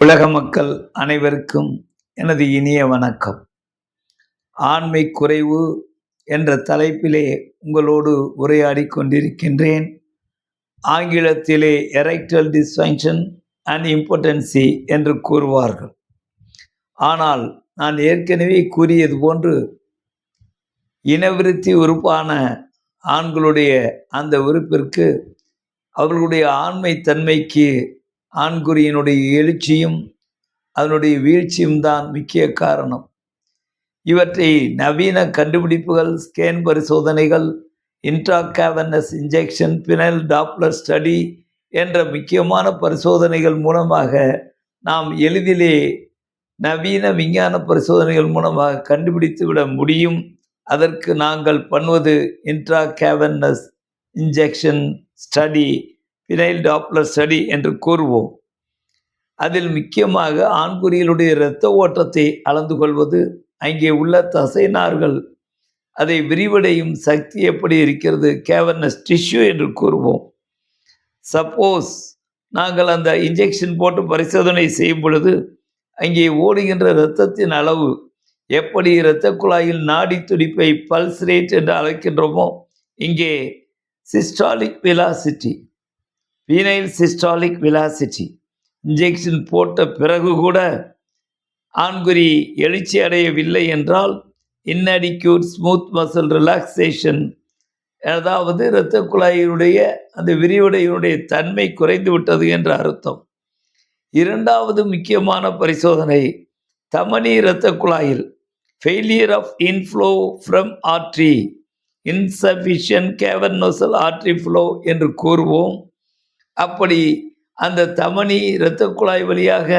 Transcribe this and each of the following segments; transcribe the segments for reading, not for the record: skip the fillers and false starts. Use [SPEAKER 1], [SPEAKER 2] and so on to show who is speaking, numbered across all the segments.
[SPEAKER 1] உலக மக்கள் அனைவருக்கும் எனது இனிய வணக்கம். ஆண்மை குறைவு என்ற தலைப்பிலே உங்களோடு உரையாடி கொண்டிருக்கின்றேன். ஆங்கிலத்திலே எரெக்டல் டிஸ்ஃபங்க்ஷன் அண்ட் இம்பார்ட்டன்சி என்று கூறுவார்கள். ஆனால் நான் ஏற்கனவே கூறியது போன்று இனவிருத்தி உறுப்பான ஆண்களுடைய அந்த உறுப்பிற்கு அவர்களுடைய ஆண்மை தன்மைக்கு ஆண்குறியினுடைய எழுச்சியும் அதனுடைய வீழ்ச்சியும் தான் முக்கிய காரணம். இவற்றை நவீன கண்டுபிடிப்புகள், ஸ்கேன் பரிசோதனைகள், இன்ட்ராகேவனஸ் இன்ஜெக்ஷன், பினைல் டாப்ளர் ஸ்டடி என்ற முக்கியமான பரிசோதனைகள் மூலமாக நாம் எளிதிலே நவீன விஞ்ஞான பரிசோதனைகள் மூலமாக கண்டுபிடித்து விட முடியும். அதற்கு நாங்கள் பண்ணுவது intracavernous injection study, penile Doppler study என்று கூறுவோம். அதில் முக்கியமாக ஆண்குறியிலுடைய இரத்த ஓட்டத்தை அளந்து கொள்வது, அங்கே உள்ள தசைநார்கள் அதை விரிவடையும் சக்தி எப்படி இருக்கிறது, கேவர்னஸ் டிஷ்யூ என்று கூறுவோம். சப்போஸ் நாங்கள் அந்த இன்ஜெக்ஷன் போட்டு பரிசோதனை செய்யும் பொழுது அங்கே ஓடுகின்ற இரத்தத்தின் அளவு எப்படி இரத்த குழாயில் நாடி துடிப்பை பல்ஸ் ரேட் என்று அழைக்கின்றோமோ, இங்கே systolic velocity, phenyl systolic velocity injection போட்ட பிறகு கூட ஆண்குறி எழுச்சி அடையவில்லை என்றால் இன்அடிக்யூட் ஸ்மூத் மசில் ரிலாக்ஸேஷன், அதாவது இரத்த குழாயினுடைய அந்த விரிவடையினுடைய தன்மை குறைந்து விட்டது என்று அர்த்தம். இரண்டாவது முக்கியமான பரிசோதனை தமனி இரத்த குழாயில் failure of inflow from artery, insufficient cavernosal artery flow என்று கூறுவோம். அப்படி அந்த தமனி இரத்த குழாய் வழியாக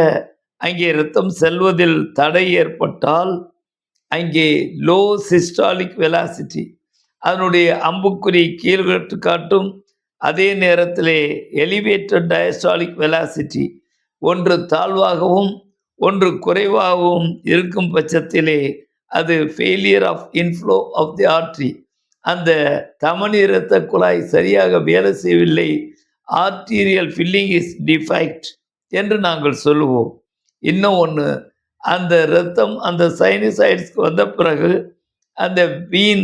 [SPEAKER 1] அங்கே இரத்தம் செல்வதில் தடை ஏற்பட்டால் அங்கே லோ சிஸ்டாலிக் வெலாசிட்டி, அதனுடைய அம்புக்குறி கீழ்கட்டு காட்டும். அதே நேரத்திலே எலிவேட்டட் டயஸ்டாலிக் வெலாசிட்டி, ஒன்று தாழ்வாகவும் ஒன்று குறைவாகவும் இருக்கும் பட்சத்திலே அது failure of inflow of the artery, அந்த தமனி இரத்த குழாய் சரியாக வேலை செய்யவில்லை, ஆர்டீரியல் ஃபில்லிங் இஸ் டிஃபெக்ட் என்று நாங்கள் சொல்லுவோம். இன்னும் ஒன்று, அந்த இரத்தம் அந்த சைனசாய்ட்ஸ்க்கு வந்த பிறகு அந்த வீன்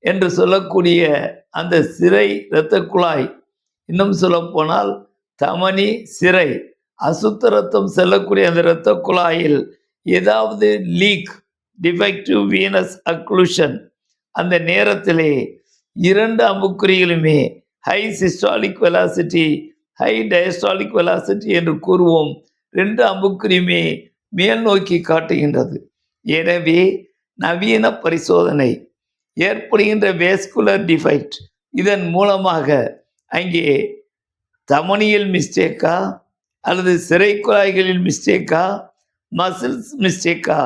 [SPEAKER 1] என்று சொல்லக்கூடிய அந்த சிரை இரத்த குழாய், இன்னும் சொல்லப்போனால் தமனி சிரை அசுத்த ரத்தம் செல்லக்கூடிய அந்த இரத்த குழாயில் ஏதாவது லீக், டிஃபெக்டிவ் வீனஸ் அக்ளூஷன், அந்த நேரத்திலே இரண்டு அம்புக்குறிகளுமே high systolic velocity, high diastolic velocity என்று கூறுவோம். ரெண்டு அம்புக்குறியுமே மேல் நோக்கி காட்டுகின்றது. எனவே நவீன பரிசோதனை ஏற்படுகின்ற வேஸ்குலர் டிஃபெக்ட், இதன் மூலமாக அங்கே தமனியில் மிஸ்டேக்கா அல்லது சிறை குழாய்களில் மிஸ்டேக்கா, மசில்ஸ் மிஸ்டேக்கா,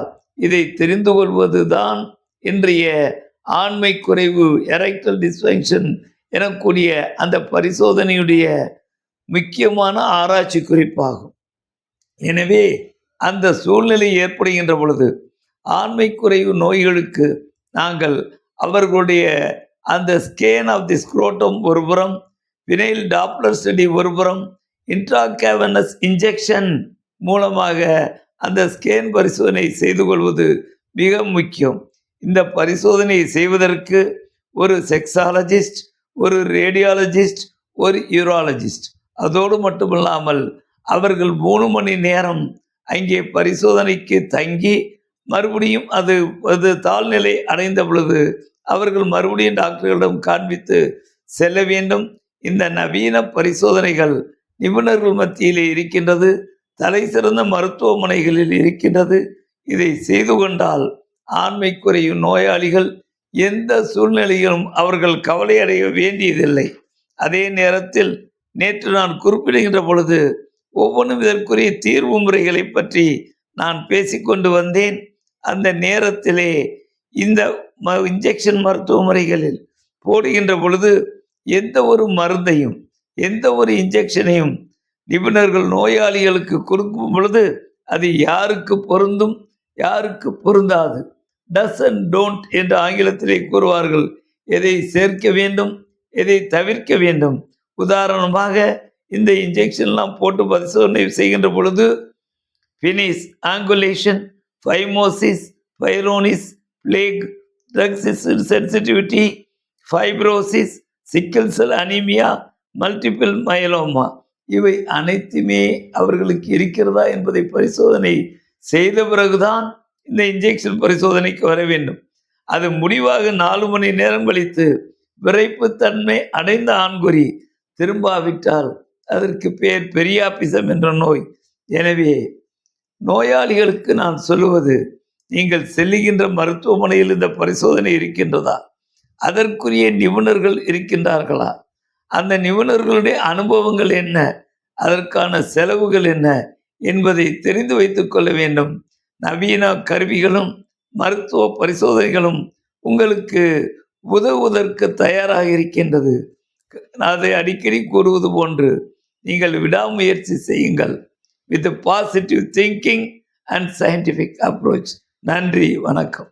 [SPEAKER 1] இதை தெரிந்து கொள்வது தான் இன்றைய ஆண்மை குறைவு, எரெக்டல் டிஸ்ஃபங்க்ஷன் எனக்கூடிய அந்த பரிசோதனையுடைய முக்கியமான ஆராய்ச்சி குறிப்பாகும். எனவே அந்த சூழ்நிலை ஏற்படுகின்ற பொழுது ஆண்மை குறைவு நோய்களுக்கு நாங்கள் அவர்களுடைய அந்த ஸ்கேன் ஆஃப் தி ஸ்க்ரோட்டம் ஒருபுறம், பினைல் டாப்ளர் ஸ்டடி ஒருபுறம், இன்ட்ராகேவனஸ் இன்ஜெக்ஷன் மூலமாக அந்த ஸ்கேன் பரிசோதனை செய்து கொள்வது மிக முக்கியம். இந்த பரிசோதனையை செய்வதற்கு ஒரு செக்ஸாலஜிஸ்ட், ஒரு ரேடியாலஜிஸ்ட், ஒரு யூராலஜிஸ்ட், அதோடு மட்டுமில்லாமல் அவர்கள் 3 மணி நேரம் அங்கே பரிசோதனைக்கு தங்கி மறுபடியும் அது தாழ்நிலை அடைந்த பொழுது அவர்கள் மறுபடியும் டாக்டர்களிடம் காண்பித்து செல்ல வேண்டும். இந்த நவீன பரிசோதனைகள் நிபுணர்கள் மத்தியிலே இருக்கின்றது, தலை சிறந்த மருத்துவமனைகளில் இருக்கின்றது. இதை செய்து கொண்டால் ஆண்மை குறையும் நோயாளிகள் எந்த சூழ்நிலையிலும் அவர்கள் கவலை அடைய வேண்டியதில்லை. அதே நேரத்தில் நேற்று நான் குறிப்பிடுகின்ற பொழுது ஒவ்வொன்றும் இதற்குரிய தீர்வு முறைகளை பற்றி நான் பேசிக்கொண்டு வந்தேன். அந்த நேரத்திலே இந்த இன்ஜெக்ஷன் மருத்துவ முறைகளில் போடுகின்ற பொழுது எந்த ஒரு மருந்தையும் எந்த ஒரு இன்ஜெக்ஷனையும் நிபுணர்கள் நோயாளிகளுக்கு கொடுக்கும் பொழுது அது யாருக்கு பொருந்தும் யாருக்கு பொருந்தாது, டஸ் அண்ட் டோன்ட் என்று ஆங்கிலத்திலே கூறுவார்கள். எதை சேர்க்க வேண்டும், எதை தவிர்க்க வேண்டும். உதாரணமாக இந்த இன்ஜெக்ஷன்லாம் போட்டு பரிசோதனை செய்கின்ற பொழுது finis, angulation, phimosis, peyronie's, plague, drug sensitivity, fibrosis, sickle cell anemia, multiple myeloma, இவை அனைத்துமே அவர்களுக்கு இருக்கிறதா என்பதை பரிசோதனை செய்த பிறகுதான் இந்த இன்ஜெக்ஷன் பரிசோதனைக்கு வர வேண்டும். அது முடிவாக 4 மணி நேரம் கழித்து விரைப்புத்தன்மை அடைந்த ஆண்குறி திரும்பாவிட்டால் அதற்கு பேர் பெரியாபிசம் என்ற நோய். எனவே நோயாளிகளுக்கு நான் சொல்லுவது, நீங்கள் செல்லுகின்ற மருத்துவமனையில் இந்த பரிசோதனை இருக்கின்றதா, அதற்குரிய நிபுணர்கள் இருக்கின்றார்களா, அந்த நிபுணர்களுடைய அனுபவங்கள் என்ன, அதற்கான செலவுகள் என்ன என்பதை தெரிந்து வைத்துக் கொள்ள வேண்டும். நவீன கருவிகளும் மருத்துவ பரிசோதனைகளும் உங்களுக்கு உதவுவதற்கு தயாராக இருக்கின்றது. அதை அடிக்கடி கூறுவது போன்று நீங்கள் விடாமுயற்சி செய்யுங்கள். With positive thinking and scientific approach. நன்றி, வணக்கம்.